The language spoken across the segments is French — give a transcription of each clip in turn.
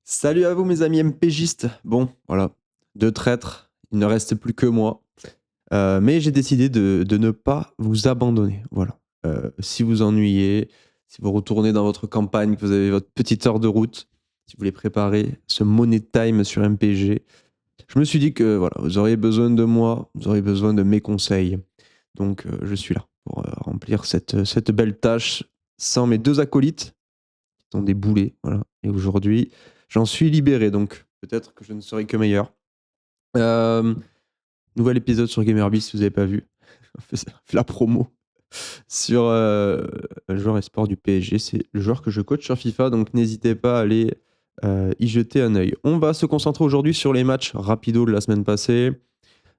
Salut à vous mes amis MPGistes. Bon, voilà, 2 traîtres, il ne reste plus que moi. Mais j'ai décidé de ne pas vous abandonner, voilà. Si vous ennuyez, si vous retournez dans votre campagne, que vous avez votre petite heure de route, si vous voulez préparer ce money time sur MPG, je me suis dit que voilà, vous auriez besoin de moi, vous auriez besoin de mes conseils. Donc je suis là pour remplir cette belle tâche sans mes 2 acolytes qui sont des boulets, voilà. Et aujourd'hui, j'en suis libéré, donc peut-être que je ne serai que meilleur. Nouvel épisode sur GamerBeast, si vous n'avez pas vu. On fait la promo sur un joueur esport du PSG. C'est le joueur que je coach sur FIFA, donc n'hésitez pas à aller y jeter un œil. On va se concentrer aujourd'hui sur les matchs rapido de la semaine passée.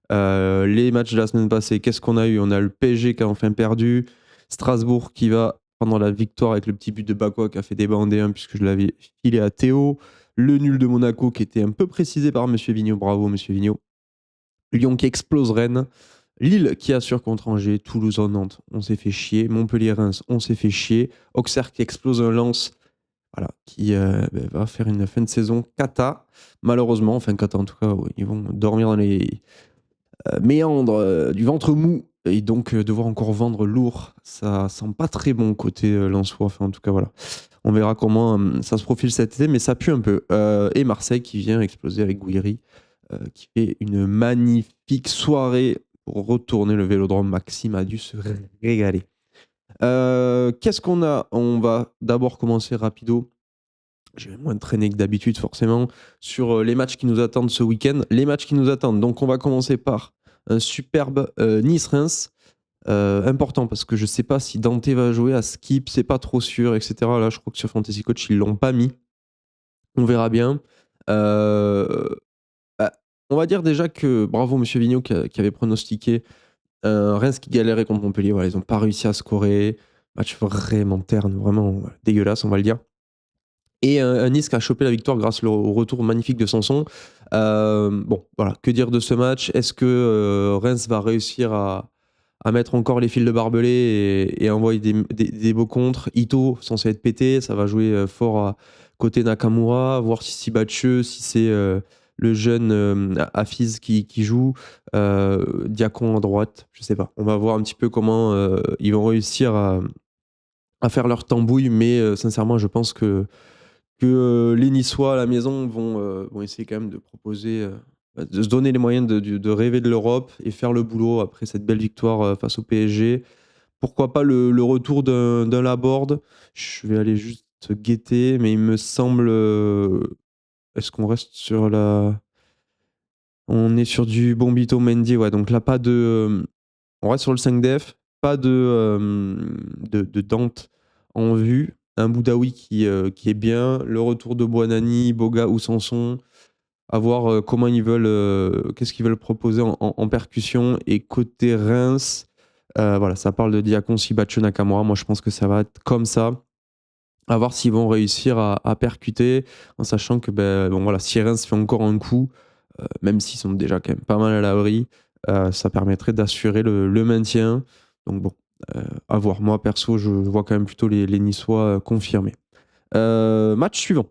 Les matchs de la semaine passée, qu'est-ce qu'on a eu? On a le PSG qui a enfin perdu, Strasbourg qui va prendre la victoire avec le petit but de Bakwa qui a fait débat en D1 puisque je l'avais filé à Théo, le nul de Monaco qui était un peu précisé par Monsieur Vigneault, bravo Monsieur Vigneault, Lyon qui explose Rennes, Lille qui assure contre Angers, Toulouse-Nantes, on s'est fait chier, Montpellier-Reims, on s'est fait chier, Auxerre qui explose un Lens, voilà, qui va faire une fin de saison cata, malheureusement, enfin cata en tout cas, ils vont dormir dans les méandre du ventre mou et donc devoir encore vendre lourd, ça sent pas très bon côté Lensois. Enfin, en tout cas, voilà. On verra comment ça se profile cet été, mais ça pue un peu. Et Marseille qui vient exploser avec Gouiri, qui fait une magnifique soirée pour retourner le Vélodrome. Maxime a dû se régaler. Qu'est-ce qu'on a? On va d'abord commencer rapido. J'ai moins de traîner que d'habitude, forcément, sur les matchs qui nous attendent ce week-end. Les matchs qui nous attendent. Donc, on va commencer par un superbe Nice-Reims. Important parce que je sais pas si Dante va jouer à Skip, c'est pas trop sûr, etc. Là, je crois que sur Fantasy Coach, ils l'ont pas mis. On verra bien. Euh, bah, on va dire déjà que bravo Monsieur Vigneault qui avait pronostiqué Reims qui galérait contre Montpellier. Voilà, ils n'ont pas réussi à scorer. Match vraiment terne, vraiment dégueulasse, on va le dire. Et un Nice qui a chopé la victoire grâce au retour magnifique de Sanson. Bon, voilà, que dire de ce match? Est-ce que Reims va réussir à mettre encore les fils de barbelé et envoyer des beaux contres? Ito, censé être pété, ça va jouer fort côté Nakamura, voir si c'est Batcheux, si c'est le jeune Hafiz qui joue, Diacon à droite, je sais pas. On va voir un petit peu comment ils vont réussir à faire leur tambouille, mais sincèrement, je pense que les Niçois à la maison vont essayer quand même de proposer, de se donner les moyens de rêver de l'Europe et faire le boulot après cette belle victoire face au PSG. Pourquoi pas le retour d'un Laborde? Je vais aller juste guetter, mais il me semble. Est-ce qu'on reste sur la. On est sur du Bombito Mendy, ouais, donc là, pas de. On reste sur le 5 def, pas de Dante en vue. Un Boudaoui qui est bien. Le retour de Buonani, Boga ou Sanson. À voir comment ils veulent, qu'est-ce qu'ils veulent proposer en percussion. Et côté Reims, voilà, ça parle de Diakon, Sibacho, Nakamura. Moi, je pense que ça va être comme ça. À voir s'ils vont réussir à percuter, en sachant que bon, voilà, si Reims fait encore un coup, même s'ils sont déjà quand même pas mal à l'abri, ça permettrait d'assurer le maintien. Donc bon, à voir. Moi, perso, je vois quand même plutôt les Niçois confirmés. Match suivant.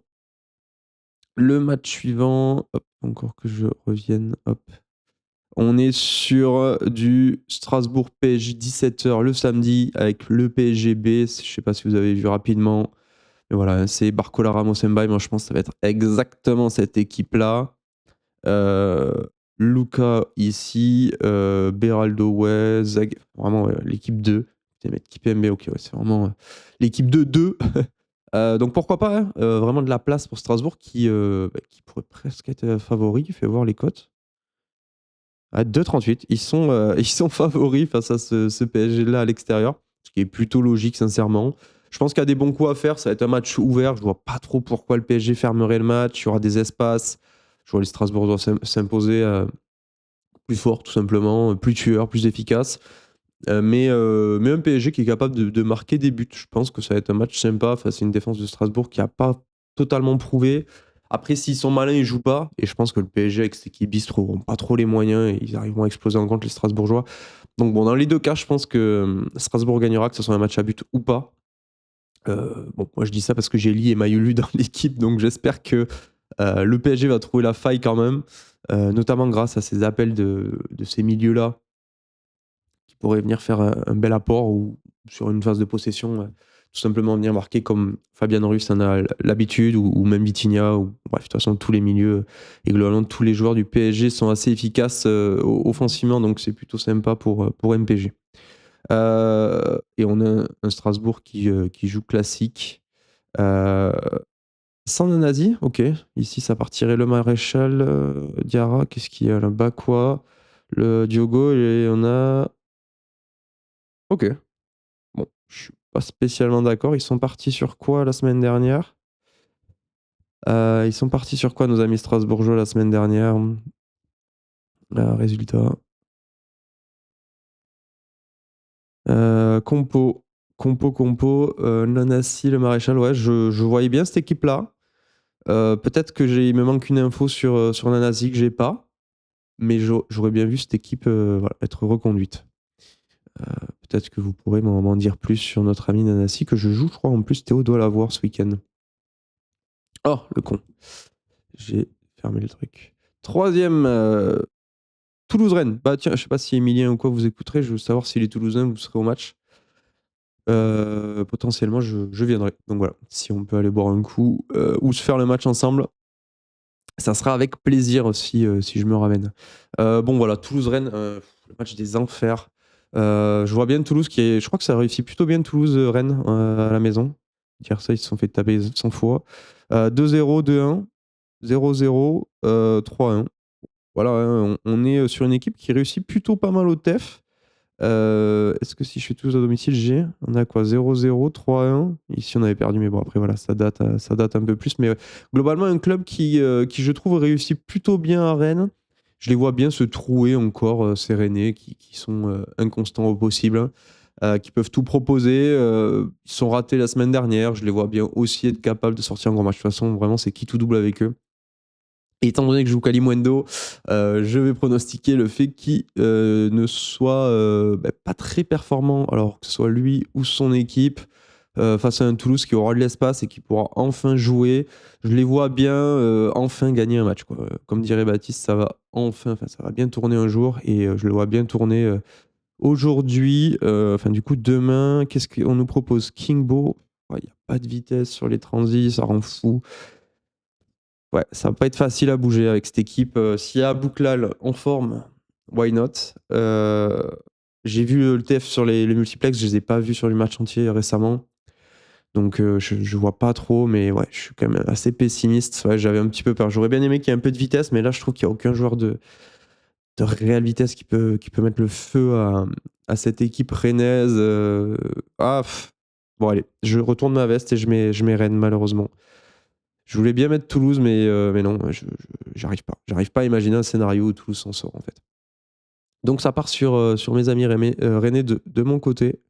Le match suivant, hop, encore que je revienne, hop. On est sur du Strasbourg PSG 17h le samedi avec le PSG B. Je sais pas si vous avez vu rapidement. Mais voilà, c'est Barcola Ramos Mbaye. Moi, je pense que ça va être exactement cette équipe-là. Luca ici, Beraldo, ouais, Zag, vraiment ouais, l'équipe 2. Putain, mettre équipe MB, ok, ouais, c'est vraiment l'équipe 2-2. Donc pourquoi pas, hein, vraiment de la place pour Strasbourg qui pourrait presque être favori. Fais voir les cotes. À 2,38, ils sont favoris face à ce PSG-là à l'extérieur, ce qui est plutôt logique, sincèrement. Je pense qu'il y a des bons coups à faire. Ça va être un match ouvert. Je vois pas trop pourquoi le PSG fermerait le match. Il y aura des espaces. Je vois les Strasbourgeois s'imposer plus fort, tout simplement, plus tueur, plus efficace. Mais un PSG qui est capable de marquer des buts. Je pense que ça va être un match sympa face à une défense de Strasbourg qui n'a pas totalement prouvé. Après, s'ils sont malins, ils jouent pas. Et je pense que le PSG, avec cette équipe bis, trouveront pas trop les moyens et ils arriveront à exploser en contre les Strasbourgeois. Donc bon, dans les deux cas, je pense que Strasbourg gagnera, que ce soit un match à but ou pas. Bon, moi je dis ça parce que j'ai Lee et Mayulu dans l'équipe, donc j'espère que Le PSG va trouver la faille quand même, notamment grâce à ces appels de ces milieux-là qui pourraient venir faire un bel apport ou sur une phase de possession, tout simplement venir marquer comme Fabien Ruiz en a l'habitude ou même Vitinha ou bref, de toute façon tous les milieux et globalement tous les joueurs du PSG sont assez efficaces offensivement, donc c'est plutôt sympa pour MPG. Et on a un Strasbourg qui joue classique. Sans Nanasi, ok. Ici, ça partirait le Maréchal, Diarra. Qu'est-ce qu'il y a là? Bakwa, le Diogo, et on a. Ok. Bon, je suis pas spécialement d'accord. Ils sont partis sur quoi la semaine dernière? Ils sont partis sur quoi, nos amis strasbourgeois, la semaine dernière? Résultat. Compo. Nanasi, le Maréchal. Ouais, je voyais bien cette équipe-là. Peut-être que il me manque une info sur Nanasi que j'ai pas. Mais j'aurais bien vu cette équipe voilà, être reconduite. Peut-être que vous pourrez m'en dire plus sur notre ami Nanasi, que je joue, je crois, en plus, Théo doit l'avoir ce week-end. Oh, le con. J'ai fermé le truc. Troisième, Toulouse-Rennes. Bah tiens, je sais pas si Emilien ou quoi vous écouterez, je veux savoir si les Toulousains, vous serez au match. Potentiellement, je viendrai. Donc voilà, si on peut aller boire un coup ou se faire le match ensemble, ça sera avec plaisir si je me ramène. Bon voilà, Toulouse-Rennes, le match des enfers. Je vois bien Toulouse je crois que ça réussit plutôt bien Toulouse-Rennes à la maison. Dire ça, ils se sont fait taper 100 fois. 2-0, 2-1, 0-0, 3-1. Voilà, hein, on est sur une équipe qui réussit plutôt pas mal au TEF. Est-ce que si je fais Toulouse à domicile, on a quoi? 0-0, 3-1. Ici, on avait perdu, mais bon, après, voilà, ça date un peu plus. Mais globalement, un club qui, je trouve, réussit plutôt bien à Rennes. Je les vois bien se trouer encore, ces Rennais, qui sont inconstants au possible, qui peuvent tout proposer. Ils sont ratés la semaine dernière. Je les vois bien aussi être capables de sortir un grand match. De toute façon, vraiment, c'est qui tout double avec eux. Et étant donné que je joue Kalimundo, je vais pronostiquer le fait qu'il ne soit pas très performant, alors que ce soit lui ou son équipe, face à un Toulouse qui aura de l'espace et qui pourra enfin jouer. Je les vois bien enfin gagner un match, quoi. Comme dirait Baptiste, ça va bien tourner un jour et je le vois bien tourner aujourd'hui. Du coup, demain, qu'est-ce qu'on nous propose? Kingbo, il n'y a pas de vitesse sur les transits, ça rend fou. Ouais, ça va pas être facile à bouger avec cette équipe. S'il y a Bouklal en forme, why not? J'ai vu le TF sur les multiplex, je les ai pas vus sur le match entier récemment. Donc je vois pas trop, mais ouais, je suis quand même assez pessimiste. Ouais, j'avais un petit peu peur. J'aurais bien aimé qu'il y ait un peu de vitesse, mais là je trouve qu'il n'y a aucun joueur de réelle vitesse qui peut mettre le feu à cette équipe rennaise. Bon allez, je retourne ma veste et je mets Rennes malheureusement. Je voulais bien mettre Toulouse, mais non, j'arrive pas. J'arrive pas à imaginer un scénario où Toulouse s'en sort, en fait. Donc ça part sur mes amis rennais de mon côté.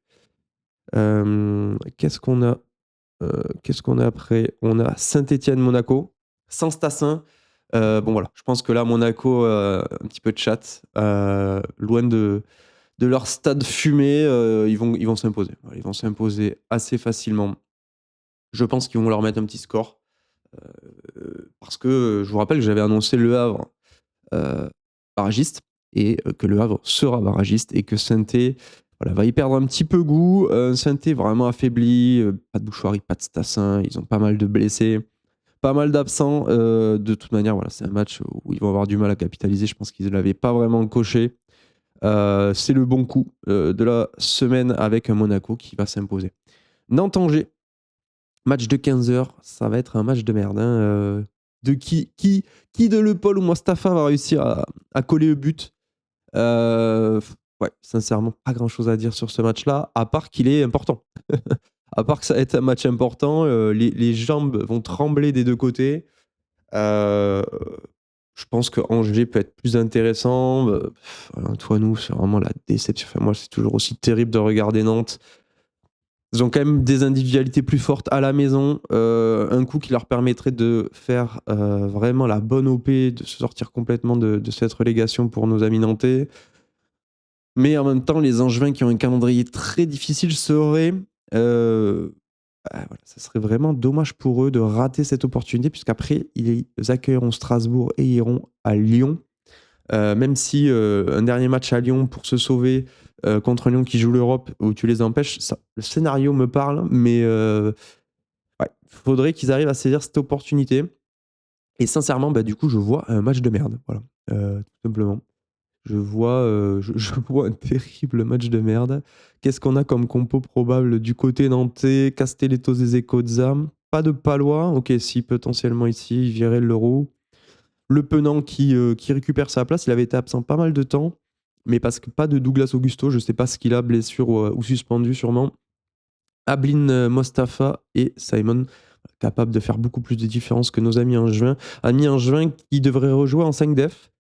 Qu'est-ce qu'on a après? On a Saint-Étienne-Monaco, sans Stassin. Bon voilà, je pense que là, Monaco, un petit peu de chat. Loin de leur stade fumé, ils vont s'imposer. Voilà, ils vont s'imposer assez facilement. Je pense qu'ils vont leur mettre un petit score. Parce que je vous rappelle que j'avais annoncé Le Havre barragiste et que Le Havre sera barragiste et que Saint-Étienne va y perdre un petit peu goût. Saint-Étienne vraiment affaibli, pas de Bouchoirie, pas de Stassin, ils ont pas mal de blessés, pas mal d'absents. De toute manière, voilà, c'est un match où ils vont avoir du mal à capitaliser. Je pense qu'ils ne l'avaient pas vraiment coché. C'est le bon coup de la semaine avec un Monaco qui va s'imposer. Nantes-Angers. Match de 15h, ça va être un match de merde. De qui de Le Paul ou Mostafa va réussir à coller le but? Ouais, sincèrement, pas grand chose à dire sur ce match-là, à part qu'il est important. À part que ça va être un match important, les jambes vont trembler des deux côtés. Je pense que Angers peut être plus intéressant. Toi, nous, c'est vraiment la déception. Enfin, moi, c'est toujours aussi terrible de regarder Nantes. Ils ont quand même des individualités plus fortes à la maison. Un coup qui leur permettrait de faire vraiment la bonne OP, de se sortir complètement de cette relégation pour nos amis nantais. Mais en même temps, les Angevins qui ont un calendrier très difficile seraient voilà, ça serait vraiment dommage pour eux de rater cette opportunité, puisqu'après, ils accueilleront Strasbourg et iront à Lyon. Même si un dernier match à Lyon pour se sauver contre Lyon qui joue l'Europe, où tu les empêches, le scénario me parle, mais ouais, faudrait qu'ils arrivent à saisir cette opportunité. Et sincèrement, bah, du coup, je vois un match de merde. Voilà, tout simplement. Je vois un terrible match de merde. Qu'est-ce qu'on a comme compo probable du côté nantais? Castelletto, Zezé, Kozza. Pas de Palois. Ok, si potentiellement ici, Virel, Leroux. Le Penant qui récupère sa place. Il avait été absent pas mal de temps. Mais parce que pas de Douglas Augusto. Je sais pas ce qu'il a, blessure ou suspendu sûrement. Ablin Mostafa et Simon, capable de faire beaucoup plus de différence que nos amis en juin. Amis en juin qui devraient rejouer en 5 def.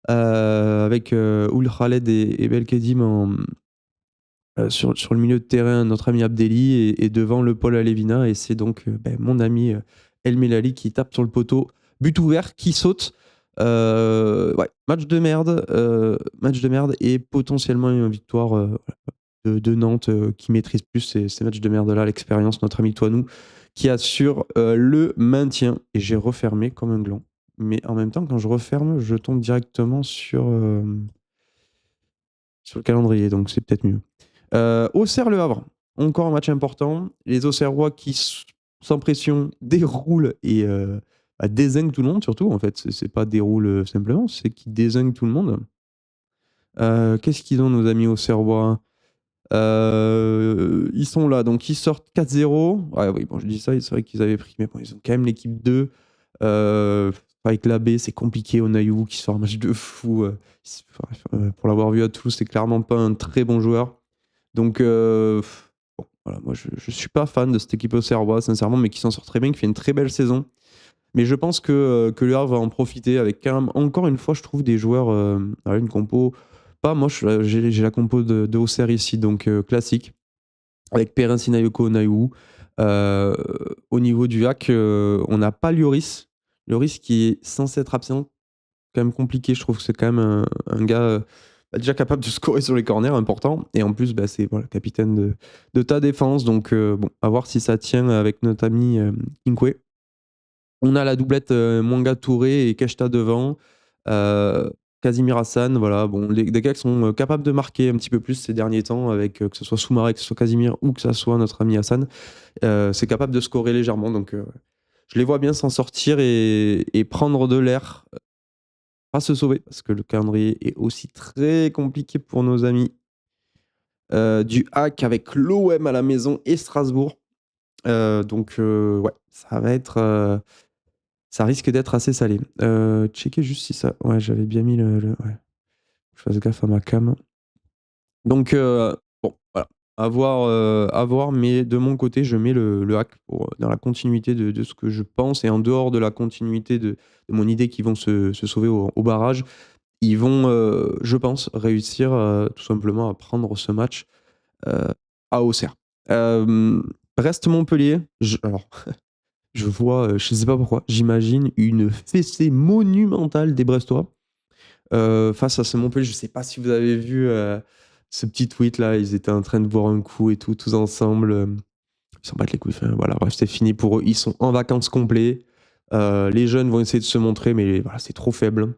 Avec Ould Khaled et Belkedim sur le milieu de terrain, notre ami Abdelli, et devant le Paul Alevina. Et c'est donc mon ami El Melali qui tape sur le poteau. But ouvert, qui saute. Ouais, match de merde et potentiellement une victoire de Nantes qui maîtrise plus ces matchs de merde-là, l'expérience, notre ami Toinou, qui assure le maintien. Et j'ai refermé comme un gland. Mais en même temps, quand je referme, je tombe directement sur le calendrier, donc c'est peut-être mieux. Auxerre-Le Havre, encore un match important. Les Auxerrois qui, sans pression, déroulent et dézinguent tout le monde, surtout. En fait, c'est pas déroulent simplement, c'est qu'ils dézinguent tout le monde. Qu'est-ce qu'ils ont, nos amis Auxerrois? Ils sont là, donc ils sortent 4-0. Ouais, oui, bon, je dis ça, c'est vrai qu'ils avaient pris, mais bon, ils ont quand même l'équipe 2. Avec l'AB, c'est compliqué. Onayou qui sort un match de fou. Pour l'avoir vu à Toulouse, c'est clairement pas un très bon joueur. Donc, bon, voilà, moi je suis pas fan de cette équipe auxerroise, sincèrement, mais qui s'en sort très bien, qui fait une très belle saison. Mais je pense que Le Havre va en profiter avec quand même, encore une fois, je trouve des joueurs, une compo. Pas moi, j'ai la compo de Auxerre ici, donc classique, avec Perrin, Sinayoko, Onayou. Au niveau du hack, on n'a pas Lloris. Lloris qui est censé être absent, quand même compliqué. Je trouve que c'est quand même un gars déjà capable de scorer sur les corners, important. Et en plus, c'est voilà, capitaine de ta défense. Donc, bon, à voir si ça tient avec notre ami Kinkwe. On a la doublette Mwanga Touré et Keshta devant. Casimir Hassan, voilà. Bon, des gars qui sont capables de marquer un petit peu plus ces derniers temps, avec que ce soit Soumaré, que ce soit Casimir ou que ce soit notre ami Hassan. C'est capable de scorer légèrement. Donc, je les vois bien s'en sortir et prendre de l'air, pas se sauver, parce que le calendrier est aussi très compliqué pour nos amis du hack avec l'OM à la maison et Strasbourg. Donc, ouais, ça va être. Ça risque d'être assez salé. Checker juste si ça. Ouais, j'avais bien mis ouais. Je fasse gaffe à ma cam. Donc, bon, voilà. À voir, mais de mon côté, je mets le hack dans la continuité de ce que je pense et en dehors de la continuité de mon idée qu'ils vont se sauver au barrage. Ils vont, je pense, réussir tout simplement à prendre ce match à Auxerre. Brest-Montpellier, alors, je vois, je sais pas pourquoi, j'imagine une fessée monumentale des Brestois face à ce Montpellier. Je sais pas si vous avez vu ce petit tweet là, ils étaient en train de boire un coup et tout, tous ensemble. Ils s'en battent les couilles. Enfin, voilà, bref, c'est fini pour eux. Ils sont en vacances complets. Les jeunes vont essayer de se montrer, mais voilà, c'est trop faible.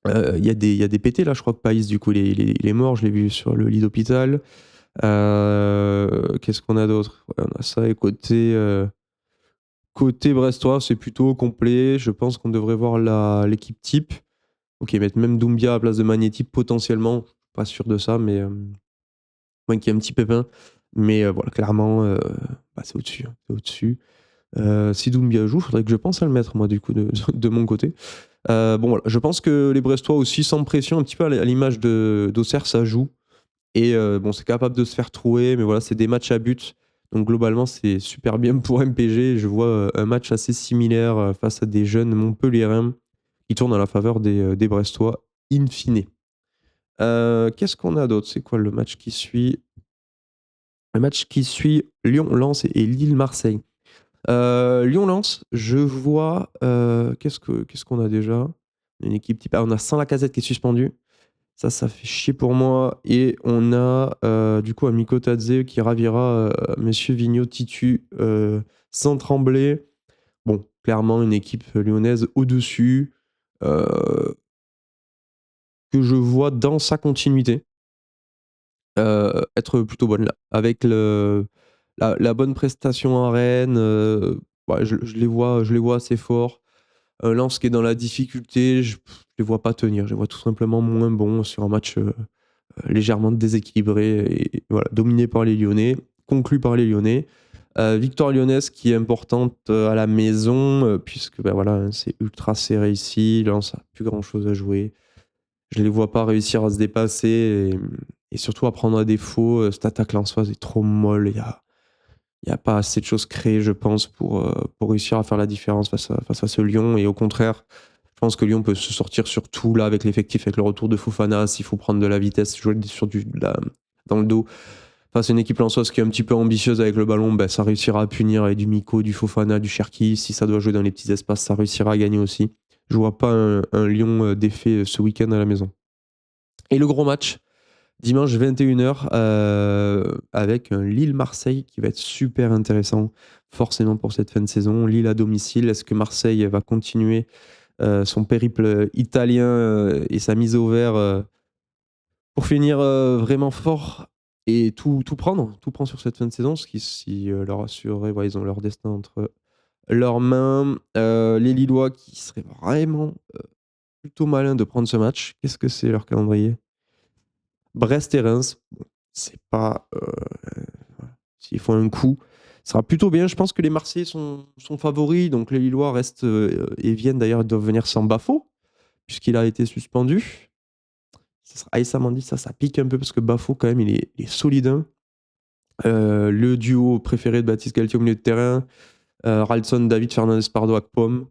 Il y a des pétés là, je crois que Païs, du coup, il est mort, je l'ai vu sur le lit d'hôpital. Qu'est-ce qu'on a d'autre? Ouais, on a ça, et côté brestois, c'est plutôt complet. Je pense qu'on devrait voir l'équipe type. Ok, mettre même Doumbia à la place de Magnéti, potentiellement. Pas sûr de ça, mais moins qu'il y ait un petit pépin. Mais voilà, clairement, c'est au-dessus, hein, c'est au-dessus. Si Doumbia joue, il faudrait que je pense à le mettre, moi, du coup, de mon côté. Bon, voilà, je pense que les Brestois aussi, sans pression, un petit peu à l'image d'Auxerre, ça joue. Et bon, c'est capable de se faire trouer, mais voilà, c'est des matchs à but. Donc globalement, c'est super bien pour MPG. Je vois un match assez similaire face à des jeunes Montpelliérains qui tournent à la faveur des Brestois, in fine. Qu'est-ce qu'on a d'autre? C'est quoi le match qui suit? Le match qui suit Lyon-Lens et Lille-Marseille. Lyon-Lens, je vois. Qu'est-ce qu'on a déjà? Une équipe type. Ah, on a sans Lacazette qui est suspendu. Ça fait chier pour moi et on a, du coup, un Miko Tadze qui ravira, monsieur Vigno Titu, sans trembler. Bon, clairement une équipe lyonnaise au-dessus, heu, que je vois dans sa continuité, être plutôt bonne là. Avec la bonne prestation à Rennes, ouais, je les vois assez forts. Lens qui est dans la difficulté, je les vois pas tenir. Je les vois tout simplement moins bons sur un match, légèrement déséquilibré et voilà, dominé par les Lyonnais, conclu par les Lyonnais. Victoire lyonnaise qui est importante, à la maison, puisque, bah, voilà, hein, c'est ultra serré ici. Lens a plus grand chose à jouer. Je les vois pas réussir à se dépasser et surtout à prendre à défaut. Cette attaque lensoise est trop molle. Il y a pas assez de choses créées, je pense, pour réussir à faire la différence face à ce Lyon et au contraire, je pense que Lyon peut se sortir surtout là avec l'effectif, avec le retour de Fofana, s'il faut prendre de la vitesse, jouer sur dans le dos. Face à une équipe lensoise qui est un petit peu ambitieuse avec le ballon, ben, ça réussira à punir avec du Miko, du Fofana, du Cherki. Si ça doit jouer dans les petits espaces, ça réussira à gagner aussi. Je vois pas un Lyon défait ce week-end à la maison. Et le gros match, dimanche 21h, avec un Lille-Marseille qui va être super intéressant, forcément pour cette fin de saison. Lille à domicile, est-ce que Marseille va continuer son périple italien et sa mise au vert pour finir vraiment fort et tout prendre sur cette fin de saison, ce qui si, leur assurerait, ouais, ils ont leur destin entre leurs mains. Les Lillois qui seraient vraiment plutôt malins de prendre ce match. Qu'est-ce que c'est leur calendrier? Brest et Reims, bon, c'est pas, voilà, s'ils font un coup, ce sera plutôt bien. Je pense que les Marseillais sont favoris, donc les Lillois restent, et viennent d'ailleurs, ils doivent venir sans Bafo, puisqu'il a été suspendu. Ça sera Aïssa Mandi, ça pique un peu parce que Bafo quand même il est solide, hein. Le duo préféré de Baptiste Galtier au milieu de terrain, Ralston, David Fernandez Pardo, Akpom.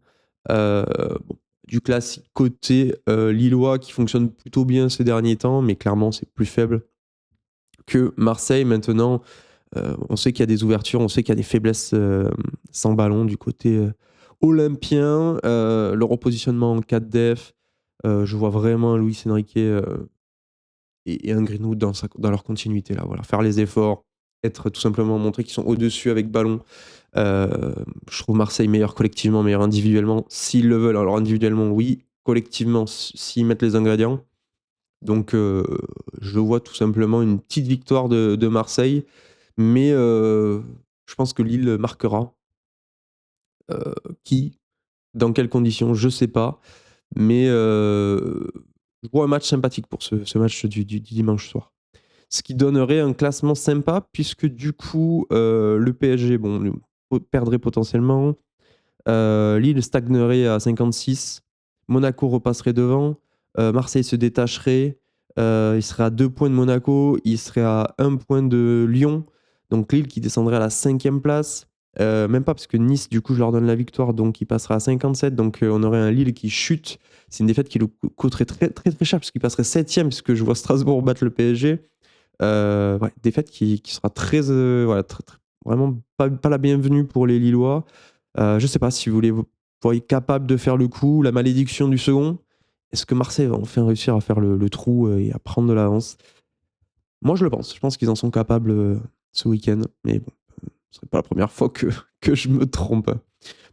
Bon, du classique côté lillois qui fonctionne plutôt bien ces derniers temps, mais clairement c'est plus faible que Marseille. Maintenant, on sait qu'il y a des ouvertures, on sait qu'il y a des faiblesses sans ballon du côté olympien. Le repositionnement en 4 def, je vois vraiment un Luis Enrique et un Greenwood dans leur continuité là. Voilà. Faire les efforts, être tout simplement montrer qu'ils sont au-dessus avec ballon. Je trouve Marseille meilleur collectivement, meilleur individuellement, s'ils le veulent. Alors individuellement, oui, collectivement, s'ils mettent les ingrédients. Donc je vois tout simplement une petite victoire de Marseille, mais je pense que Lille marquera. Qui? Dans quelles conditions? Je sais pas, mais je vois un match sympathique pour ce match du dimanche soir. Ce qui donnerait un classement sympa puisque du coup, le PSG, bon, perdrait potentiellement. Lille stagnerait à 56. Monaco repasserait devant. Marseille se détacherait. Il serait à 2 points de Monaco. Il serait à 1 point de Lyon. Donc Lille qui descendrait à la 5e place. Même pas parce que Nice, du coup, je leur donne la victoire. Donc il passera à 57. Donc on aurait un Lille qui chute. C'est une défaite qui le coûterait très, très, très cher puisqu'il passerait 7e puisque je vois Strasbourg battre le PSG. Ouais, défaite qui sera très, voilà, vraiment pas la bienvenue pour les Lillois. Je sais pas si vous voyez capable de faire le coup, la malédiction du second. Est-ce que Marseille va enfin réussir à faire le trou et à prendre de l'avance? Moi, je le pense. Je pense qu'ils en sont capables ce week-end. Mais bon, ce serait pas la première fois que je me trompe.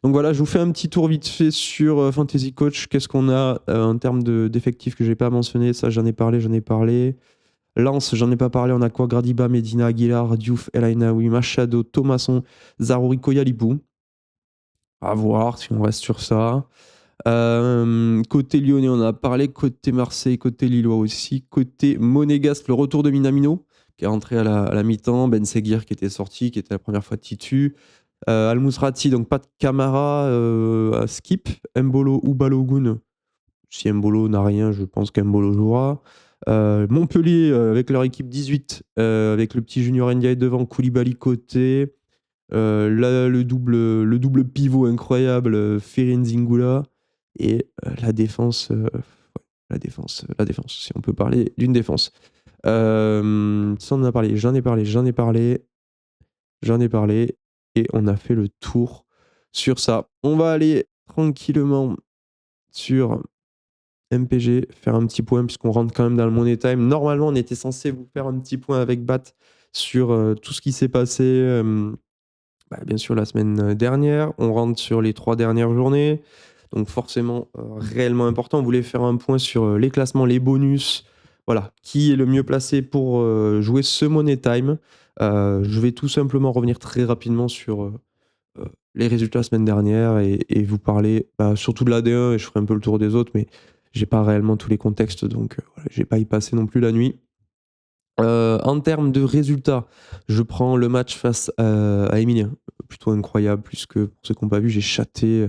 Donc voilà, je vous fais un petit tour vite fait sur Fantasy Coach. Qu'est-ce qu'on a en termes d'effectifs que j'ai pas mentionné? Ça, j'en ai parlé. Lens, j'en ai pas parlé. On a quoi? Gradiba, Medina, Aguilar, Diouf, El Ainaoui, Machado, Thomasson, Zarouri, Koyalibou. À voir si on reste sur ça. Côté lyonnais, on en a parlé. Côté Marseille, côté lillois aussi. Côté monégasque, le retour de Minamino, qui est rentré à la mi-temps. Ben Seguir qui était sorti, qui était la première fois de titu. Al Mousrati, donc pas de Camara à skip. Mbolo ou Balogun. Si Mbolo n'a rien, je pense qu'Mbolo jouera. Montpellier avec leur équipe 18, avec le petit Junior Ndiaye devant, Koulibaly côté. Là, le double pivot incroyable, Ferin Zingula. Et la défense, ouais, la défense, si on peut parler d'une défense. Ça, on en a parlé, j'en ai parlé, et on a fait le tour sur ça. On va aller tranquillement sur MPG, faire un petit point puisqu'on rentre quand même dans le Money Time. Normalement, on était censé vous faire un petit point avec BAT sur tout ce qui s'est passé, bien sûr, la semaine dernière. On rentre sur les 3 dernières journées. Donc forcément, réellement important. On voulait faire un point sur les classements, les bonus. Voilà, qui est le mieux placé pour jouer ce Money Time. Je vais tout simplement revenir très rapidement sur les résultats la semaine dernière et vous parler surtout de la D1 et je ferai un peu le tour des autres, mais j'ai pas réellement tous les contextes, donc voilà, j'ai pas y passé non plus la nuit. En termes de résultats, je prends le match face à Emilien. Plutôt incroyable, puisque pour ceux qui n'ont pas vu, j'ai chaté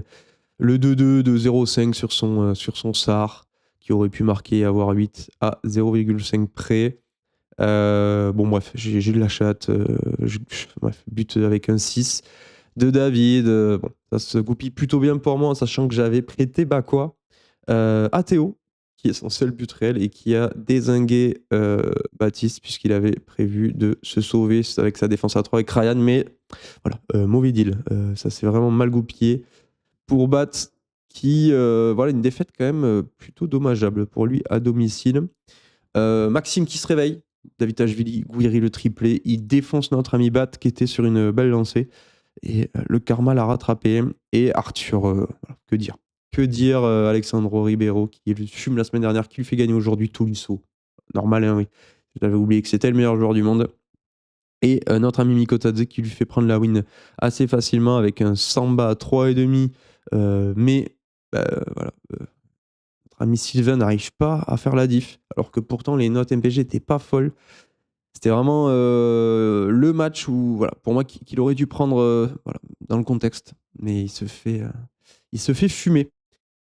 le 2-2 de 0,5 sur son SAR, qui aurait pu marquer et avoir 8 à 0,5 près. Bon, bref, j'ai de la chatte. Bref, but avec un 6 de David. Bon, ça se goupille plutôt bien pour moi, en sachant que j'avais prêté Bakwa à Théo, qui est son seul but réel et qui a dézingué Baptiste, puisqu'il avait prévu de se sauver avec sa défense à 3 avec Ryan. Mais voilà, mauvais deal. Ça s'est vraiment mal goupillé pour Bat, qui, voilà, une défaite quand même plutôt dommageable pour lui à domicile. Maxime qui se réveille. David Ashvili, Gouiri le triplé. Il défonce notre ami Bat qui était sur une belle lancée. Et le karma l'a rattrapé. Et Arthur, voilà, que dire? Que dire Alexandro Ribeiro qui lui fume la semaine dernière, qui lui fait gagner aujourd'hui Tolisso. Normal, hein, oui. J'avais oublié que c'était le meilleur joueur du monde. Et notre ami Mikotadze qui lui fait prendre la win assez facilement avec un Samba à 3,5. Mais voilà, notre ami Sylvain n'arrive pas à faire la diff. Alors que pourtant les notes MPG n'étaient pas folles. C'était vraiment le match où, voilà, pour moi, qu'il aurait dû prendre voilà, dans le contexte. Mais il se fait fumer.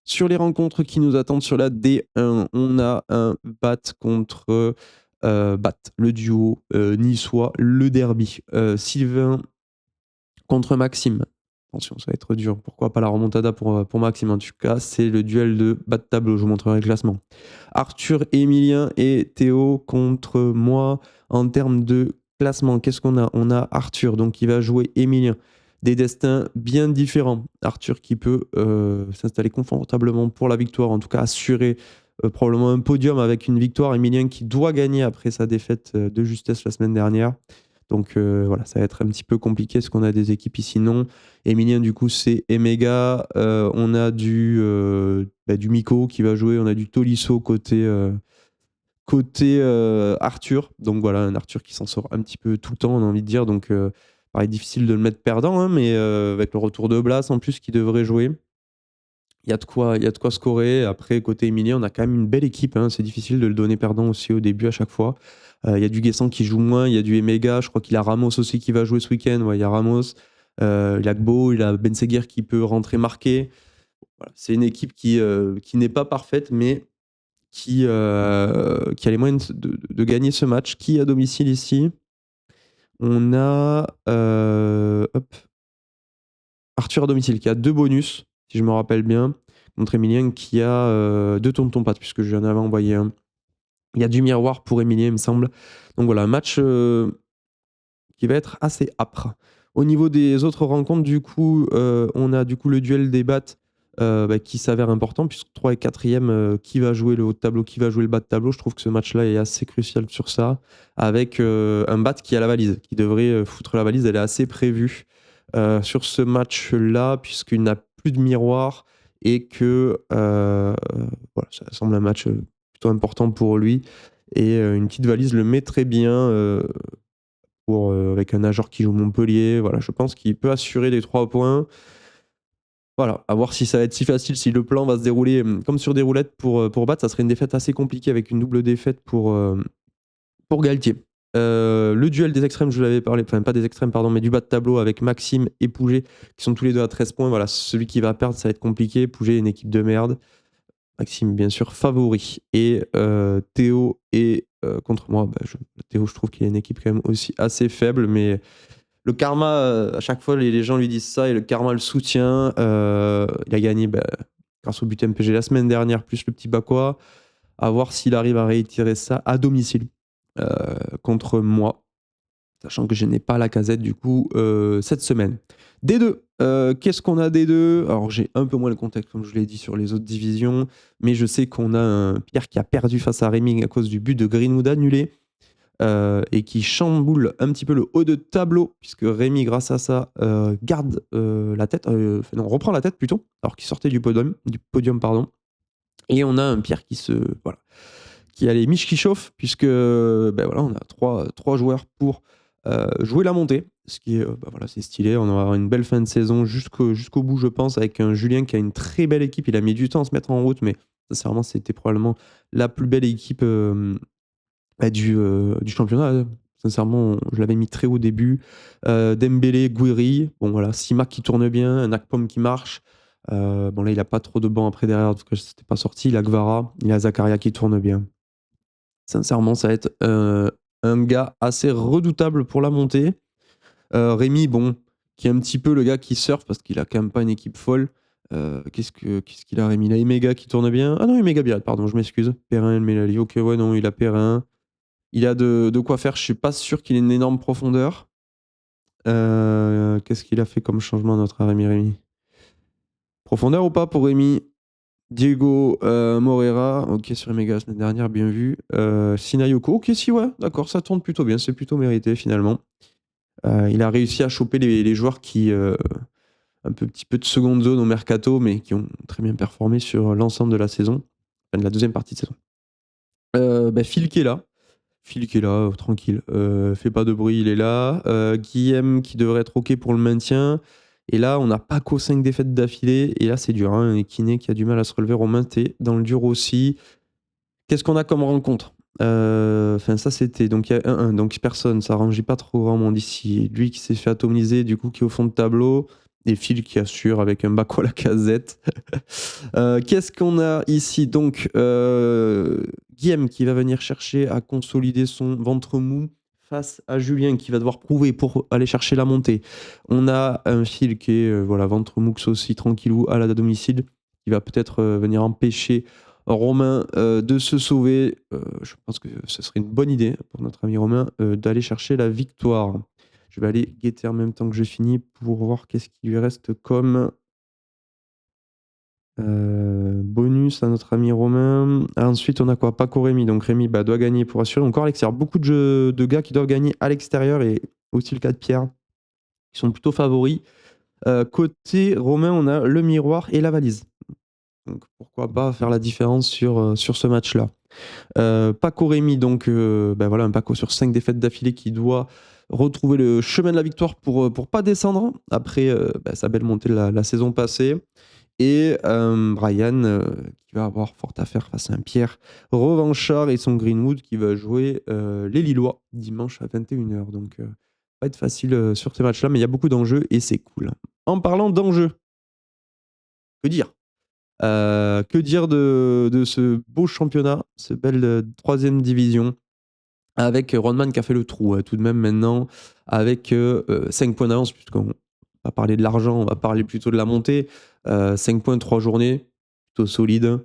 Sur les rencontres qui nous attendent sur la D1, on a un BAT contre BAT, le duo niçois, le derby. Sylvain contre Maxime. Attention, ça va être dur. Pourquoi pas la remontada pour Maxime? En tout cas, c'est le duel de bas de tableau. Je vous montrerai le classement. Arthur, Emilien et Théo contre moi. En termes de classement, qu'est-ce qu'on a? On a Arthur, donc qui va jouer Emilien. Des destins bien différents. Arthur qui peut s'installer confortablement pour la victoire, en tout cas assurer probablement un podium avec une victoire. Emilien qui doit gagner après sa défaite de justesse la semaine dernière. Donc voilà, ça va être un petit peu compliqué parce qu'on a des équipes ici non. Emilien, du coup, c'est Emega. On a du Miko qui va jouer. On a du Tolisso côté Arthur. Donc voilà, un Arthur qui s'en sort un petit peu tout le temps, on a envie de dire. Donc pareil, difficile de le mettre perdant, hein, mais avec le retour de Blas en plus qui devrait jouer. Il y a de quoi scorer. Après, côté Emilien, on a quand même une belle équipe, hein. C'est difficile de le donner perdant aussi au début à chaque fois. Il y a du Guessant qui joue moins, il y a du Emega. Je crois qu'il a Ramos aussi qui va jouer ce week-end. Ouais, il y a Ramos. Il a Gbo, il a Ben Seguir qui peut rentrer marqué. Voilà. C'est une équipe qui n'est pas parfaite, mais qui a les moyens de gagner ce match. Qui à domicile ici? On a Arthur à domicile qui a 2 bonus, si je me rappelle bien, contre Emilien qui a 2 tontons pattes, puisque je lui en avais envoyé un. Il y a du miroir pour Emilien, il me semble. Donc voilà, un match qui va être assez âpre. Au niveau des autres rencontres, du coup, on a du coup le duel des battes qui s'avère important, puisque 3 et 4e, qui va jouer le haut de tableau, qui va jouer le bas de tableau. Je trouve que ce match-là est assez crucial sur ça, avec un bat qui a la valise, qui devrait foutre la valise. Elle est assez prévue sur ce match-là, puisqu'il n'a plus de miroir et que voilà, ça semble un match plutôt important pour lui. Et une petite valise le met très bien avec un nageur qui joue Montpellier. Voilà, je pense qu'il peut assurer les 3 points. Voilà, à voir si ça va être si facile, si le plan va se dérouler comme sur des roulettes pour battre. Ça serait une défaite assez compliquée avec une double défaite pour Galtier. Le duel des extrêmes, je vous l'avais parlé, enfin pas des extrêmes, pardon, mais du bas de tableau avec Maxime et Pouget, qui sont tous les deux à 13 points. Voilà, celui qui va perdre, ça va être compliqué. Pouget est une équipe de merde. Maxime, bien sûr, favori. Et Théo est contre moi. Théo, je trouve qu'il a une équipe quand même aussi assez faible, mais le karma, à chaque fois, les gens lui disent ça et le karma le soutient. Il a gagné grâce au but MPG la semaine dernière, plus le petit Bakwa. À voir s'il arrive à réitérer ça à domicile contre moi. sachant que je n'ai pas la casette du coup cette semaine. D2, qu'est-ce qu'on a D2? Alors j'ai un peu moins le contexte comme je l'ai dit sur les autres divisions, mais je sais qu'on a un Pierre qui a perdu face à Rémi à cause du but de Greenwood annulé et qui chamboule un petit peu le haut de tableau puisque Rémi grâce à ça garde la tête, non reprend la tête plutôt, alors qu'il sortait du podium pardon. Et on a un Pierre qui a les miches qui chauffent, puisque ben voilà, on a trois joueurs pour jouer la montée, ce qui est c'est stylé. On va avoir une belle fin de saison jusqu'au bout, je pense, avec un Julien qui a une très belle équipe. Il a mis du temps à se mettre en route, mais sincèrement, c'était probablement la plus belle équipe du championnat. Sincèrement, je l'avais mis très haut au début. Dembélé, Gouiri, bon voilà, Simak qui tourne bien, un Akpom qui marche. Bon là, il a pas trop de bancs après derrière, en tout cas, c'était pas sorti. Il a Gvara, il a Zakaria qui tourne bien. Sincèrement, ça va être un gars assez redoutable pour la montée. Rémi, bon, qui est un petit peu le gars qui surfe parce qu'il a quand même pas une équipe folle. Qu'est-ce qu'il a, Rémi? Il a Emega qui tourne bien. Ah non, Emega Birat, pardon, je m'excuse. Perrin, Melali. Ok, ouais, non, il a Perrin. Il a de quoi faire. Je suis pas sûr qu'il ait une énorme profondeur. Qu'est-ce qu'il a fait comme changement, notre Rémi? Profondeur ou pas pour Rémi? Diego Moreira, ok, sur Emega la semaine dernière, bien vu. Sinayoko, ok, si, ouais, d'accord, ça tourne plutôt bien, c'est plutôt mérité finalement. Il a réussi à choper les joueurs qui, un petit peu de seconde zone au mercato, mais qui ont très bien performé sur l'ensemble de la saison, enfin de la deuxième partie de saison. Phil qui est là. Tranquille, fait pas de bruit, il est là. Guillaume qui devrait être ok pour le maintien. Et là, on n'a pas qu'aux 5 défaites d'affilée. Et là, c'est dur. Hein. Et Kiné qui a du mal à se relever. Romain, t'es dans le dur aussi. Qu'est-ce qu'on a comme rencontre? Enfin, ça, c'était. Donc, il y a 1-1. Donc, personne. Ça rangeait pas trop grand monde ici. Lui qui s'est fait atomiser, du coup, qui est au fond de tableau. Et Phil qui assure avec un Bako à la casette. Qu'est-ce qu'on a ici? Donc, Guillaume qui va venir chercher à consolider son ventre mou face à Julien qui va devoir prouver pour aller chercher la montée. On a un Phil qui est ventre mou aussi tranquillou à la domicile qui va peut-être venir empêcher Romain de se sauver. Je pense que ce serait une bonne idée pour notre ami Romain d'aller chercher la victoire. Je vais aller guetter en même temps que je finis pour voir qu'est-ce qui lui reste comme bonus à notre ami Romain. Ensuite, on a quoi? Paco Rémi. Donc Rémi doit gagner pour assurer. Encore à l'extérieur. Beaucoup de gars qui doivent gagner à l'extérieur et aussi le cas de Pierre qui sont plutôt favoris. Côté Romain, on a le miroir et la valise. Donc pourquoi pas faire la différence sur ce match-là. Paco Rémi, donc un Paco sur 5 défaites d'affilée qui doit retrouver le chemin de la victoire pour pas descendre après sa belle montée de la saison passée. Et Brian qui va avoir fort à faire face à un Pierre revanchard et son Greenwood qui va jouer les Lillois dimanche à 21h. Donc pas être facile sur ces matchs-là, mais il y a beaucoup d'enjeux et c'est cool. En parlant d'enjeux, que dire? Que dire de ce beau championnat, ce belle troisième division, avec Rodman qui a fait le trou tout de même maintenant, avec 5 points d'avance, puisqu'on va parler de l'argent, on va parler plutôt de la montée. 5 points, 3 journées, plutôt solide.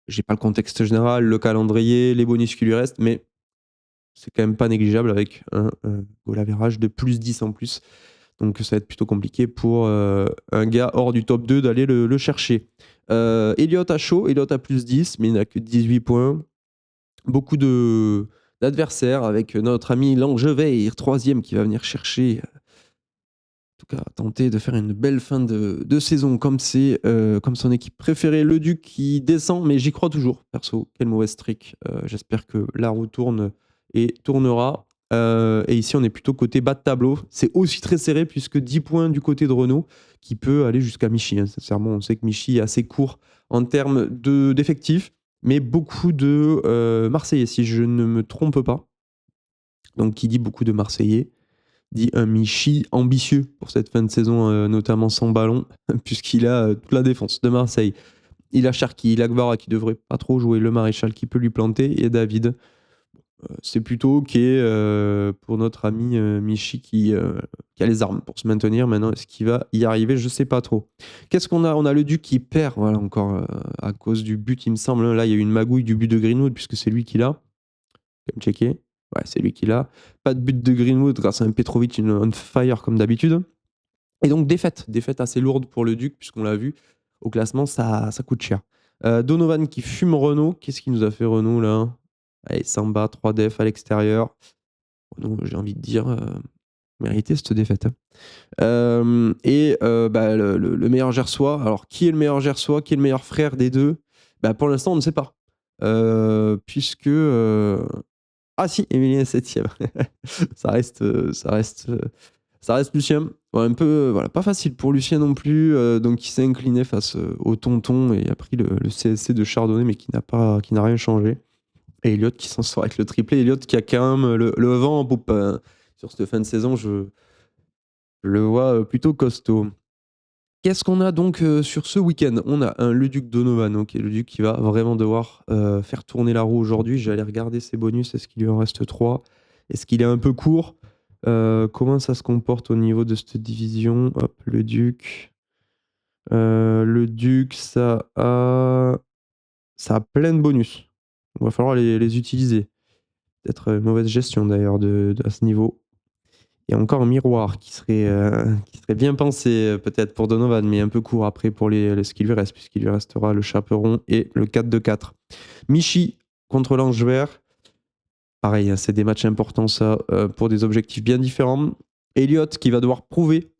J'ai pas le contexte général, le calendrier, les bonus qui lui restent, mais c'est quand même pas négligeable avec un goal average de plus 10 en plus. Donc ça va être plutôt compliqué pour un gars hors du top 2 d'aller le chercher. Elliott a chaud, Elliott a plus 10, mais il n'a que 18 points. Beaucoup d'adversaires avec notre ami Langevin, troisième, qui va venir chercher, en tout cas tenter de faire une belle fin de saison comme son équipe préférée, le Duc qui descend, mais j'y crois toujours, perso. Quelle mauvaise streak. J'espère que la roue tourne et tournera. Et ici, on est plutôt côté bas de tableau. C'est aussi très serré puisque 10 points du côté de Renault qui peut aller jusqu'à Michy. Hein. Sincèrement, on sait que Michy est assez court en termes d'effectifs, mais beaucoup de Marseillais, si je ne me trompe pas. Donc, qui dit beaucoup de Marseillais dit un Michy ambitieux pour cette fin de saison, notamment sans ballon, puisqu'il a toute la défense de Marseille. Il a Cherki, il a Gvara qui devrait pas trop jouer, le Maréchal qui peut lui planter, et David. C'est plutôt ok pour notre ami Michy qui a les armes pour se maintenir. Maintenant, est-ce qu'il va y arriver? Je sais pas trop. Qu'est-ce qu'on a? On a le Duc qui perd, voilà, encore à cause du but, il me semble. Là, il y a eu une magouille du but de Greenwood, puisque c'est lui qui l'a. Quand même checker. Ouais, c'est lui qui l'a. Pas de but de Greenwood grâce à un Petrovic on fire comme d'habitude. Et donc défaite assez lourde pour le Duc, puisqu'on l'a vu, au classement, ça coûte cher. Donovan qui fume Renault. Qu'est-ce qu'il nous a fait Renault là? Allez, Samba, 3 def à l'extérieur. Renault, j'ai envie de dire, mérité cette défaite, hein. Bah, le meilleur Gersois. Alors, qui est le meilleur Gersois? Qui est le meilleur frère des deux? Bah, pour l'instant, on ne sait pas. Puisque. Ah si, Emilien est 7ème. ça reste, ça reste, ça reste Lucien. Ouais, un peu, voilà, pas facile pour Lucien non plus. Donc, il s'est incliné face au tonton et a pris le CSC de Chardonnay, mais qui n'a rien changé. Et Elliott qui s'en sort avec le triplé. Elliott qui a quand même le vent en poupe, hein. Sur cette fin de saison, je le vois plutôt costaud. Qu'est-ce qu'on a donc sur ce week-end? On a un Leduc Donovan, ok, le Duc qui va vraiment devoir faire tourner la roue aujourd'hui. J'allais regarder ses bonus, est-ce qu'il lui en reste 3? Est-ce qu'il est un peu court? Comment ça se comporte au niveau de cette division? Hop, le Duc. Le Duc, ça a plein de bonus. Il va falloir les utiliser. Peut-être une mauvaise gestion d'ailleurs à ce niveau. Il y a encore un miroir qui serait bien pensé peut-être pour Donovan, mais un peu court après pour ce qui lui reste, puisqu'il lui restera le chaperon et le 4-2-4. Michi contre l'Ange Vert. Pareil, hein, c'est des matchs importants ça, pour des objectifs bien différents. Elliott qui va devoir prouver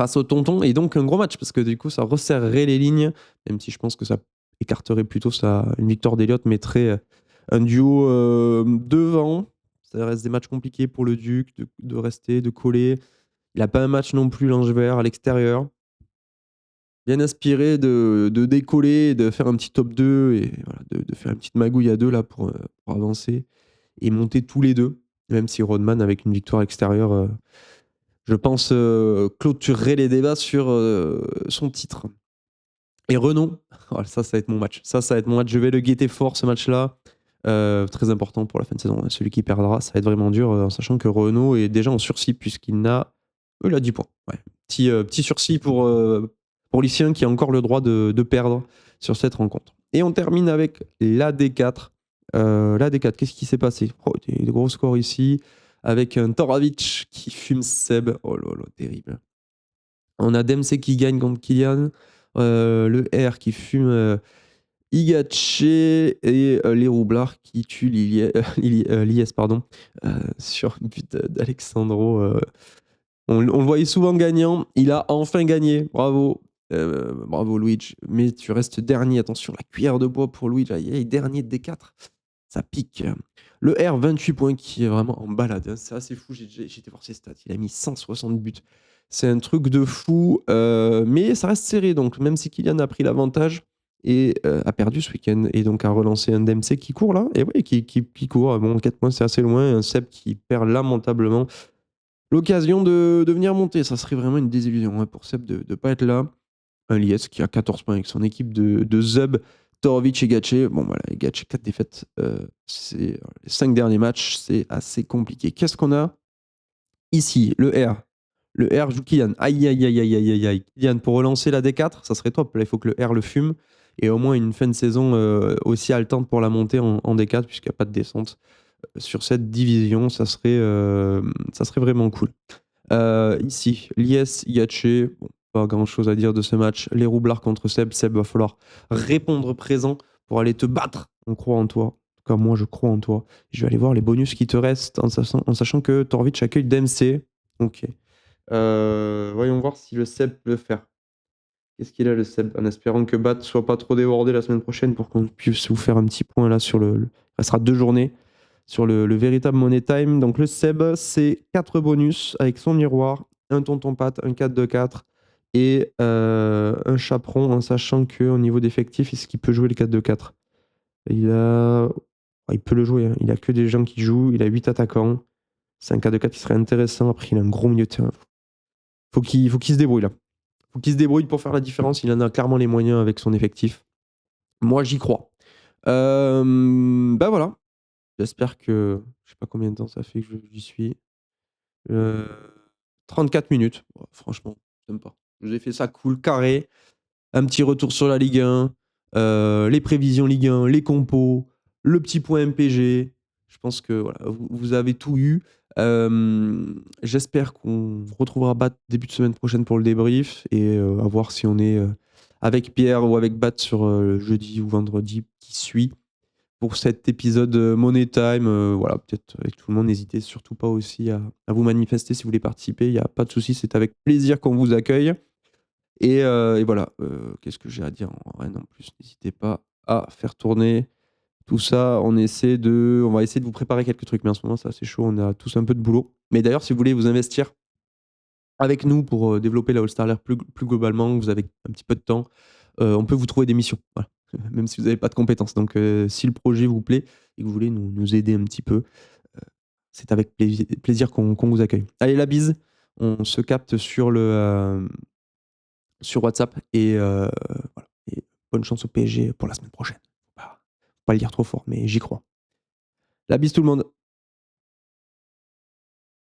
face au tonton, et donc un gros match, parce que du coup ça resserrerait les lignes, même si je pense que ça écarterait plutôt une victoire d'Elliott, mettrait un duo devant. Ça reste des matchs compliqués pour le Duc de rester, de coller. Il n'a pas un match non plus, l'Ange Vert, à l'extérieur. Bien inspiré de décoller, de faire un petit top 2 et voilà, de faire une petite magouille à deux là pour avancer et monter tous les deux. Même si Rodman, avec une victoire extérieure, je pense, clôturerait les débats sur son titre. Et Renault, voilà, ça va être mon match. Ça va être mon match. Je vais le guetter fort, ce match-là. Très important pour la fin de saison. Celui qui perdra, ça va être vraiment dur, en sachant que Renault est déjà en sursis, puisqu'il a 10 points. Ouais. Petit sursis pour Lucien, qui a encore le droit de perdre sur cette rencontre. Et on termine avec l'AD4. L'AD4, qu'est-ce qui s'est passé? Des gros scores ici, avec un Torovic qui fume Seb. Oh là là, terrible. On a Dempsey qui gagne contre Kylian. Le R qui fume Igache, et les Roublards qui tuent Lies, pardon, sur un but d'Alexandro. On le voyait souvent gagnant. Il a enfin gagné. Bravo. Bravo Luigi. Mais tu restes dernier. Attention, la cuillère de bois pour Luigi. Aïe, aïe, dernier de D4. Ça pique. Le R, 28 points, qui est vraiment en balade, hein. C'est assez fou. J'ai été voir ses stats. Il a mis 160 buts. C'est un truc de fou. Mais ça reste serré. Donc, même si Kylian a pris l'avantage et a perdu ce week-end, et donc a relancé un Dempsey qui court là. Et oui, qui court. Bon, 4 points, c'est assez loin. Un Seb qui perd lamentablement l'occasion de venir monter. Ça serait vraiment une désillusion, hein, pour Seb de ne pas être là. Un Lies qui a 14 points avec son équipe de Zub, Torovic et Gatché. Bon, voilà, Gatché, 4 défaites. Les 5 derniers matchs, c'est assez compliqué. Qu'est-ce qu'on a ici? Le R. Le R joue Kylian. Aïe, aïe, aïe, aïe, aïe, aïe, aïe. Kylian, pour relancer la D4, ça serait top. Là, il faut que le R le fume. Et au moins une fin de saison aussi haletante pour la montée en D4, puisqu'il n'y a pas de descente sur cette division. Ça serait vraiment cool. Ici, Lies, Gatché. Bon, pas grand chose à dire de ce match. Les Roublards contre Seb. Seb, va falloir répondre présent pour aller te battre. On croit en toi. En tout cas, moi, je crois en toi. Je vais aller voir les bonus qui te restent en sachant que Torvitch accueille Dempsey. Ok. Voyons voir si le Seb peut le faire. Qu'est-ce qu'il a, le Seb? En espérant que Bat soit pas trop débordé la semaine prochaine pour qu'on puisse vous faire un petit point là sur il restera 2 journées sur le véritable Money Time. Donc le Seb, c'est 4 bonus avec son miroir, un tonton Pat, un 4-2-4 et un chaperon, en sachant qu'au niveau d'effectif, est-ce qu'il peut jouer le 4-2-4? Il peut le jouer, hein. Il a que des gens qui jouent, il a 8 attaquants. C'est un 4-2-4 qui serait intéressant. Après, il a un gros milieu de terrain. Faut qu'il se débrouille là. Faut qu'il se débrouille pour faire la différence. Il en a clairement les moyens avec son effectif. Moi, j'y crois. Bah voilà. J'espère que... Je sais pas combien de temps ça fait que j'y suis. 34 minutes. Bon, franchement, j'aime pas. Je vous ai fait ça cool, carré. Un petit retour sur la Ligue 1. Les prévisions Ligue 1, les compos, le petit point MPG. Je pense que voilà, vous avez tout eu. J'espère qu'on retrouvera Bat début de semaine prochaine pour le débrief et à voir si on est, avec Pierre ou avec Bat sur, jeudi ou vendredi qui suit pour cet épisode, Money Time, voilà, peut-être avec tout le monde. N'hésitez surtout pas aussi à vous manifester si vous voulez participer. Il y a pas de souci, c'est avec plaisir qu'on vous accueille et voilà, qu'est-ce que j'ai à dire? Rien en plus, n'hésitez pas à faire tourner tout ça. On va essayer de vous préparer quelques trucs, mais en ce moment, c'est assez chaud, on a tous un peu de boulot. Mais d'ailleurs, si vous voulez vous investir avec nous pour, développer la All-Star League plus globalement, vous avez un petit peu de temps, on peut vous trouver des missions, voilà, même si vous avez pas de compétences. Donc, si le projet vous plaît et que vous voulez nous aider un petit peu, c'est avec plaisir qu'on vous accueille. Allez, la bise, on se capte sur WhatsApp et voilà, et bonne chance au PSG pour la semaine prochaine. Faut pas le dire trop fort, mais j'y crois. La bise tout le monde!